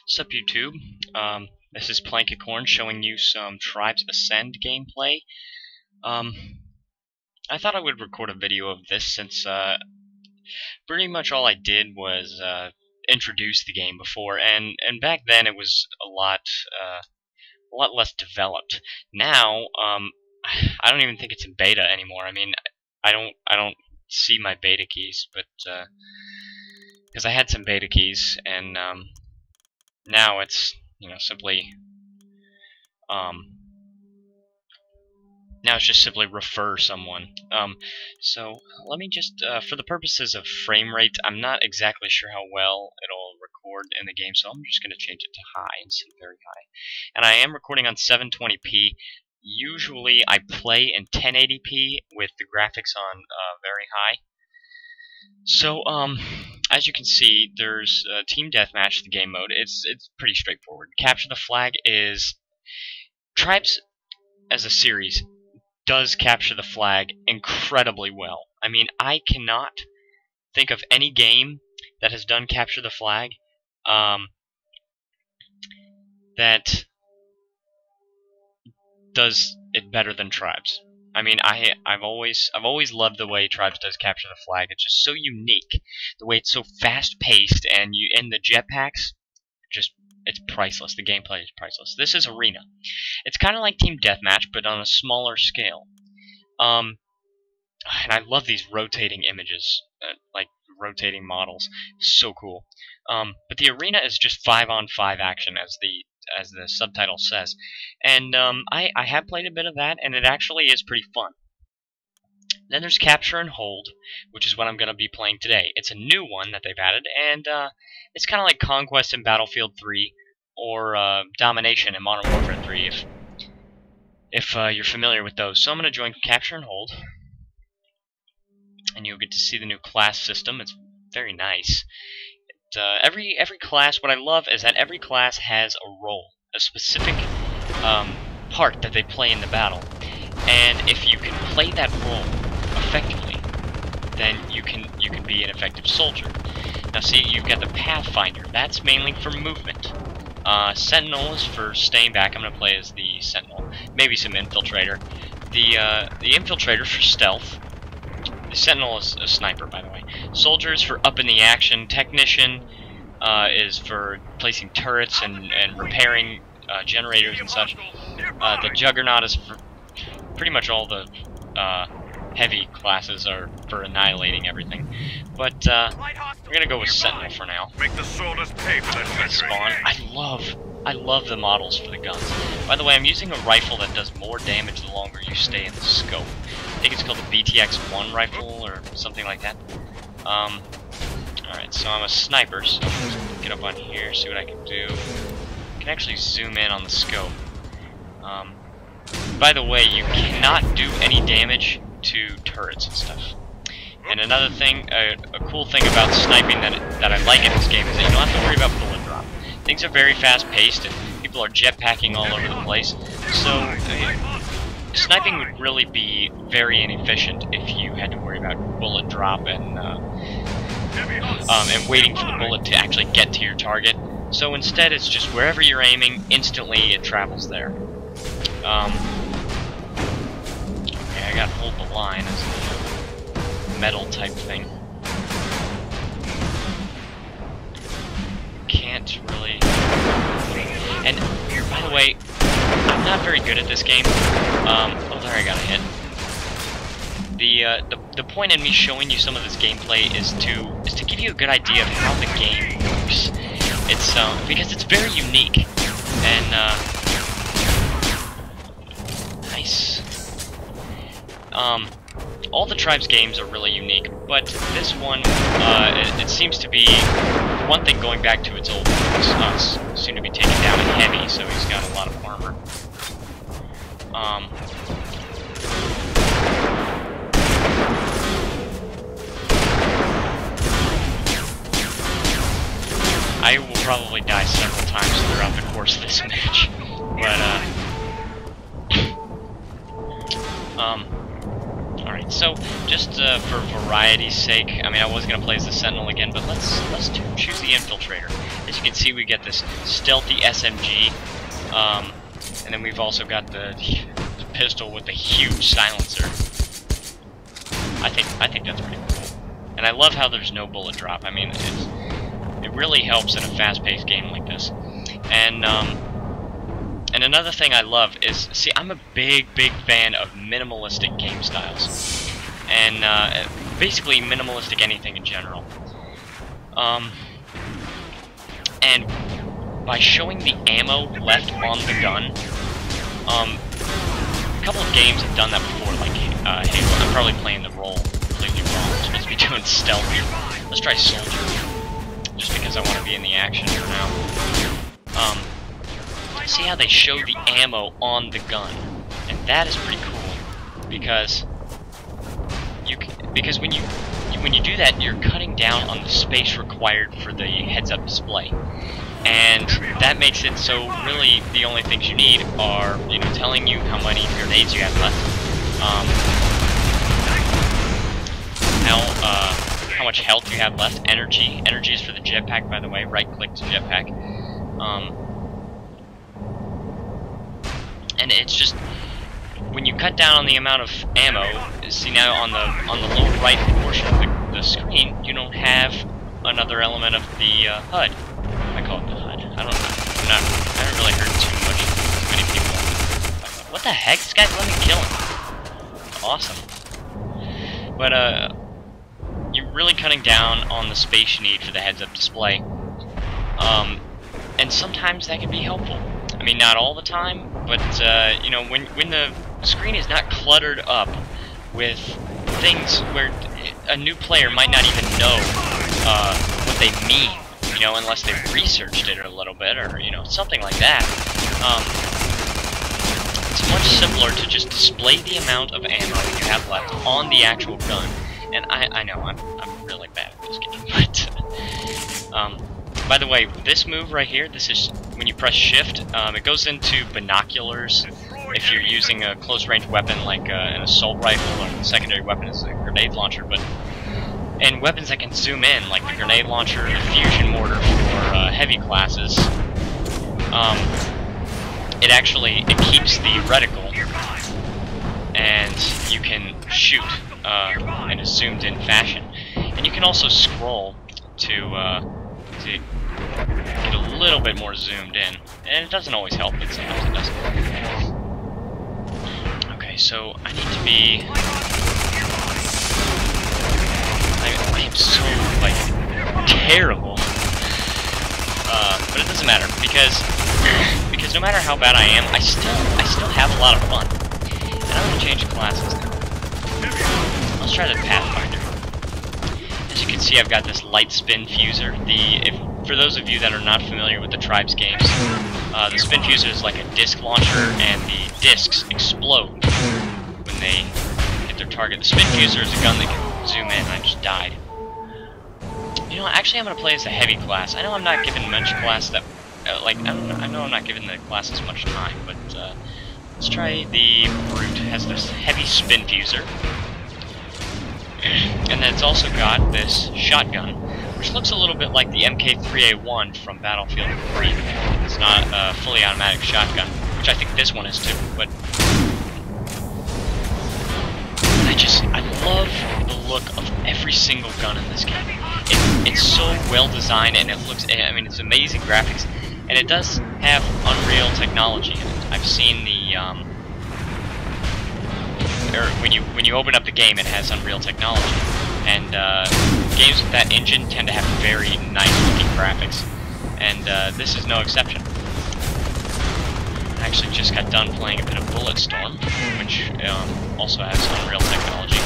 Sup YouTube, this is Plankicorn showing you some Tribes Ascend gameplay. I thought I would record a video of this since pretty much all I did was introduce the game before, and back then it was a lot less developed. Now, I don't even think it's in beta anymore. I mean, I don't see my beta keys, but because I had some beta keys, and now it's, simply, now it's just simply refer someone. So let me just, for the purposes of frame rate, I'm not exactly sure how well it'll record in the game, so I'm just going to change it to high instead of very high. And I am recording on 720p. Usually I play in 1080p with the graphics on very high. So, as you can see, there's Team Deathmatch, the game mode. It's pretty straightforward. Capture the Flag is... Tribes, as a series, does capture the flag incredibly well. I mean, I cannot think of any game that has done capture the flag that does it better than Tribes. I mean, I've always loved the way Tribes does capture the flag. It's just so unique. The way it's so fast-paced, and the jetpacks, it's priceless. The gameplay is priceless. This is Arena. It's kind of like Team Deathmatch, but on a smaller scale. And I love these rotating images, like rotating models. So cool. But the Arena is just 5-on-5 action, as the subtitle says. And I have played a bit of that, and it actually is pretty fun. Then there's Capture and Hold, which is what I'm going to be playing today. It's a new one that they've added, and it's kind of like Conquest in Battlefield 3 or Domination in Modern Warfare 3, if you're familiar with those. So I'm going to join Capture and Hold, and you'll get to see the new class system. It's very nice. Every class, what I love is that every class has a role, a specific part that they play in the battle, and if you can play that role effectively, then you can be an effective soldier. Now see, you've got the Pathfinder. That's mainly for movement. Sentinel is for staying back. I'm gonna play as the Sentinel. Maybe some Infiltrator. The Infiltrator for stealth. The Sentinel is a sniper, by the way. Soldier is for up in the action. Technician is for placing turrets and repairing generators and such. The Juggernaut is for pretty much all the heavy classes are for annihilating everything. But we're gonna go with Sentinel for now. Make the soldiers pay for their Spawn. I love the models for the guns. By the way, I'm using a rifle that does more damage the longer you stay in the scope. I think it's called the BTX-1 rifle or something like that. Alright, so I'm a sniper, so let's get up on here, see what I can do. I can actually zoom in on the scope. By the way, you cannot do any damage to turrets and stuff. And another thing, a cool thing about sniping that I like in this game is that you don't have to worry about bullet drop. Things are very fast-paced, and people are jetpacking all over the place. So, sniping would really be very inefficient if you had to worry about bullet drop and waiting for the bullet to actually get to your target. So instead, it's just wherever you're aiming, instantly it travels there. Okay, I gotta hold the line as a metal type thing. Can't really... And, by the way, I'm not very good at this game. Oh, there I got a hit. The point in me showing you some of this gameplay is to give you a good idea of how the game works. It's because it's very unique, and nice. All the Tribes games are really unique, but this one, it seems to be, for one thing, going back to its old roots. Soon to be taken down in heavy, so he's got a lot of armor. I will probably die several times throughout the course of this match, but, Alright, so just for variety's sake, I mean, I was going to play as the Sentinel again, but let's choose the Infiltrator. As you can see, we get this stealthy SMG, and then we've also got the pistol with the huge silencer. I think that's pretty cool. And I love how there's no bullet drop. I mean, it really helps in a fast-paced game like this. And another thing I love is, see, I'm a big fan of minimalistic game styles. And basically minimalistic anything in general. And by showing the ammo left on the gun, a couple of games have done that before, like Halo. I'm probably playing the role completely wrong. I'm supposed to be doing stealthy. Let's try Soldier, just because I want to be in the action for now. See how they show the ammo on the gun, and that is pretty cool because when you do that, you're cutting down on the space required for the heads-up display, and that makes it so really the only things you need are, you know, telling you how many grenades you have left, how much health you have left, energy is for the jetpack, by the way. Right-click to jetpack. And it's just, when you cut down on the amount of ammo, see now on the lower right portion of the screen, you don't have another element of the HUD. I call it the HUD. I haven't really heard too many people. What the heck? This guy's let me kill him. Awesome. But you're really cutting down on the space you need for the heads-up display. And sometimes that can be helpful. I mean, not all the time, but you know, when the screen is not cluttered up with things where a new player might not even know what they mean, you know, unless they've researched it a little bit, or, you know, something like that. It's much simpler to just display the amount of ammo you have left on the actual gun. And I know I'm really bad at this game, but by the way, this move right here, this is when you press shift, it goes into binoculars if you're using a close-range weapon like an assault rifle, or the secondary weapon is a grenade launcher, and weapons that can zoom in, like the grenade launcher, the fusion mortar for heavy classes, it keeps the reticle, and you can shoot in a zoomed-in fashion. And you can also scroll to get a little bit more zoomed in, and it doesn't always help, but sometimes it does. Okay, so I need to be. I am so like terrible, but it doesn't matter because no matter how bad I am, I still have a lot of fun. And I'm gonna change classes now. Let's try the Pathfinder. As you can see, I've got this light spin fuser. For those of you that are not familiar with the Tribes games, the spin fuser is like a disc launcher, and the discs explode when they hit their target. The spin fuser is a gun that can zoom in. I just died. You know, actually, I'm gonna play as a heavy class. I know I'm not giving much class that, I know I'm not giving the classes much time, but let's try the Brute. It has this heavy spin fuser. And then it's also got this shotgun, which looks a little bit like the MK3A1 from Battlefield 3. It's not a fully automatic shotgun, which I think this one is too, but I love the look of every single gun in this game. It's so well designed, and it looks, I mean, it's amazing graphics, and it does have Unreal technology in it. I've seen the, when you open up the game, it has Unreal technology, and games with that engine tend to have very nice looking graphics, and this is no exception. I actually just got done playing a bit of Bulletstorm, which also has Unreal technology.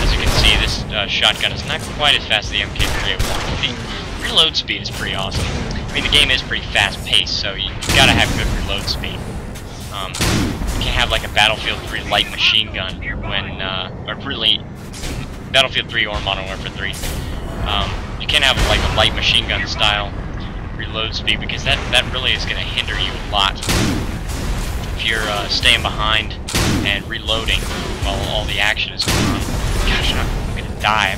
As you can see, this shotgun is not quite as fast as the MK3A1. The reload speed is pretty awesome. I mean, the game is pretty fast-paced, so you gotta have good reload speed. You can't have like a Battlefield 3 light machine gun when, or really, Battlefield 3 or Modern Warfare 3. You can't have like a light machine gun style reload speed, because that really is going to hinder you a lot. If you're staying behind and reloading while all the action is going on. Gosh, I'm gonna die.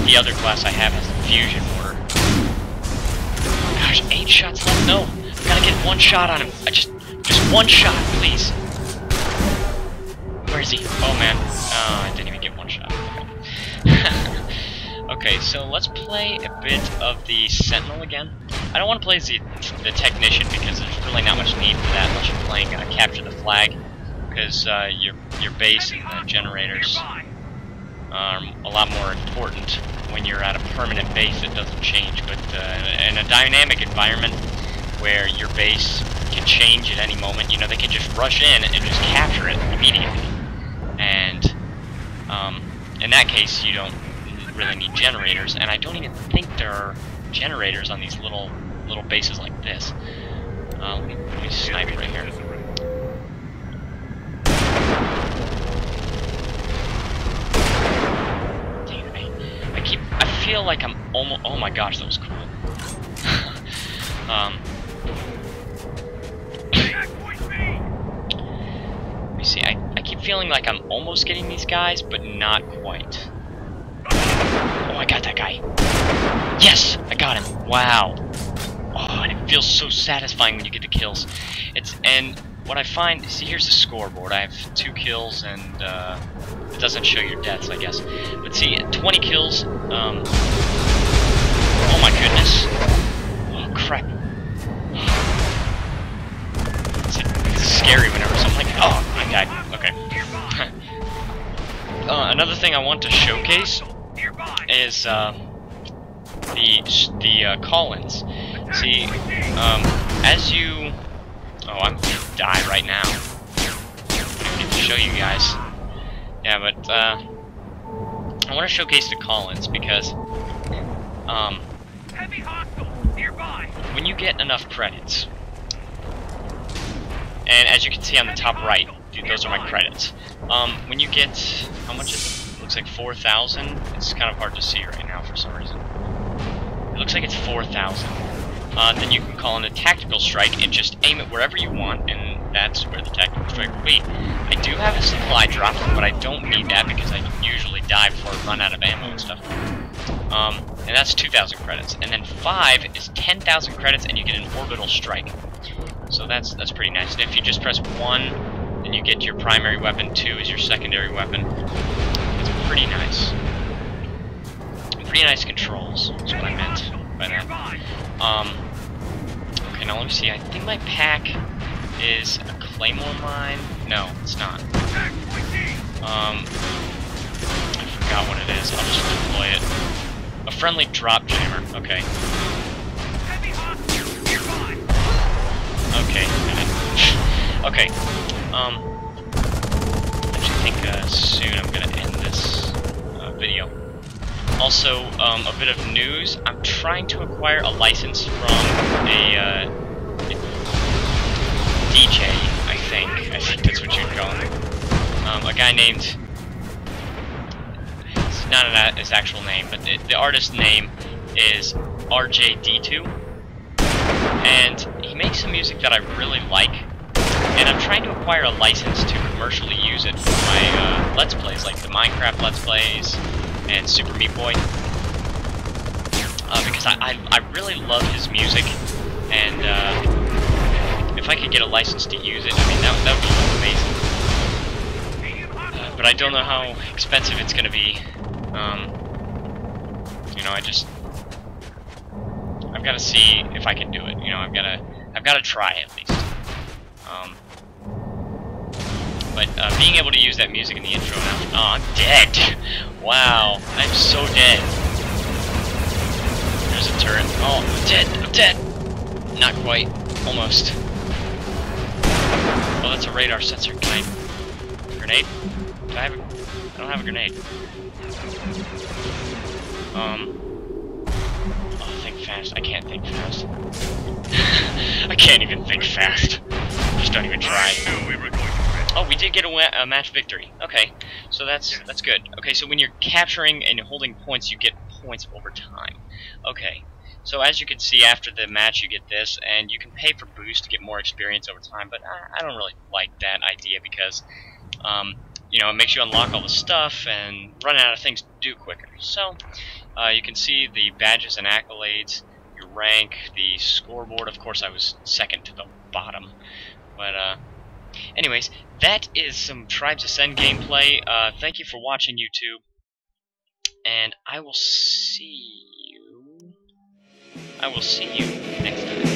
The other class I have has the fusion mortar. Gosh, 8 shots left. No, I gotta get 1 shot on him. Just 1 shot, please. Where is he? Oh man, I didn't even get 1 shot. Okay. Okay, so let's play a bit of the Sentinel again. I don't want to play as the Technician because there's really not much need for that unless you're playing Capture the Flag, because your base and the generators are a lot more important when you're at a permanent base that doesn't change. But in a dynamic environment where your base can change at any moment, you know, they can just rush in and just capture it immediately. And in that case, you don't really need generators, and I don't even think there are generators on these little bases like this. Let me snipe right here. I feel like I'm almost. Oh my gosh, that was cool. Let me see. I keep feeling like I'm almost getting these guys, but not quite. Oh, I got that guy. Yes, I got him. Wow. Oh, and it feels so satisfying when you get the kills. And what I find. See, here's the scoreboard. I have 2 kills and. It doesn't show your deaths, I guess. But see, 20 kills, oh my goodness. Oh, crap. It's scary whenever something like... Oh, I died. Okay. Another thing I want to showcase is, the call-ins. See, as you... Oh, I'm gonna die right now. I don't need to show you guys. Yeah, but, I want to showcase the call-ins because, Heavy hostile nearby. When you get enough credits, and as you can see on the top right, those are my credits. When you get, how much is it? Looks like 4,000. It's kind of hard to see right now for some reason. It looks like it's 4,000. Then you can call in a tactical strike and just aim it wherever you want, and that's where the tactical strike will be. I do have a supply drop, but I don't need that because I usually die before I run out of ammo and stuff. And that's 2,000 credits. And then 5 is 10,000 credits, and you get an orbital strike. So that's pretty nice. And if you just press 1, then you get your primary weapon. 2 is your secondary weapon. It's pretty nice. Pretty nice controls. That's what I meant by that. Okay, now let me see. I think my pack is a claymore mine. No, it's not. I forgot what it is. I'll just deploy it. A friendly drop jammer. Okay. Okay. Okay. I actually think soon I'm gonna end this video. Also, a bit of news. I'm trying to acquire a license from a DJ, I think that's what you'd call him. A guy named, it's not his actual name, but the artist name is RJD2, and he makes some music that I really like, and I'm trying to acquire a license to commercially use it for my Let's Plays, like the Minecraft Let's Plays and Super Meat Boy, because I really love his music, and if I could get a license to use it, I mean, that would be amazing. But I don't know how expensive it's going to be. You know, I've got to see if I can do it. You know, I've got to try at least. But being able to use that music in the intro now. Oh, I'm dead. Wow, I'm so dead. There's a turret. Oh, I'm dead. Not quite. Almost. Oh, that's a radar sensor. Can I... Grenade? Do I have a... I don't have a grenade. Oh, think fast. I can't think fast. I can't even think fast. Just don't even try. Oh, we did get a match victory. Okay, so that's good. Okay, so when you're capturing and holding points, you get points over time. Okay, so as you can see, after the match you get this, and you can pay for boost to get more experience over time, but I don't really like that idea because, you know, it makes you unlock all the stuff and run out of things to do quicker. So, you can see the badges and accolades, your rank, the scoreboard. Of course, I was second to the bottom, but, anyways, that is some Tribes Ascend gameplay. Thank you for watching, YouTube, and I will see you next time.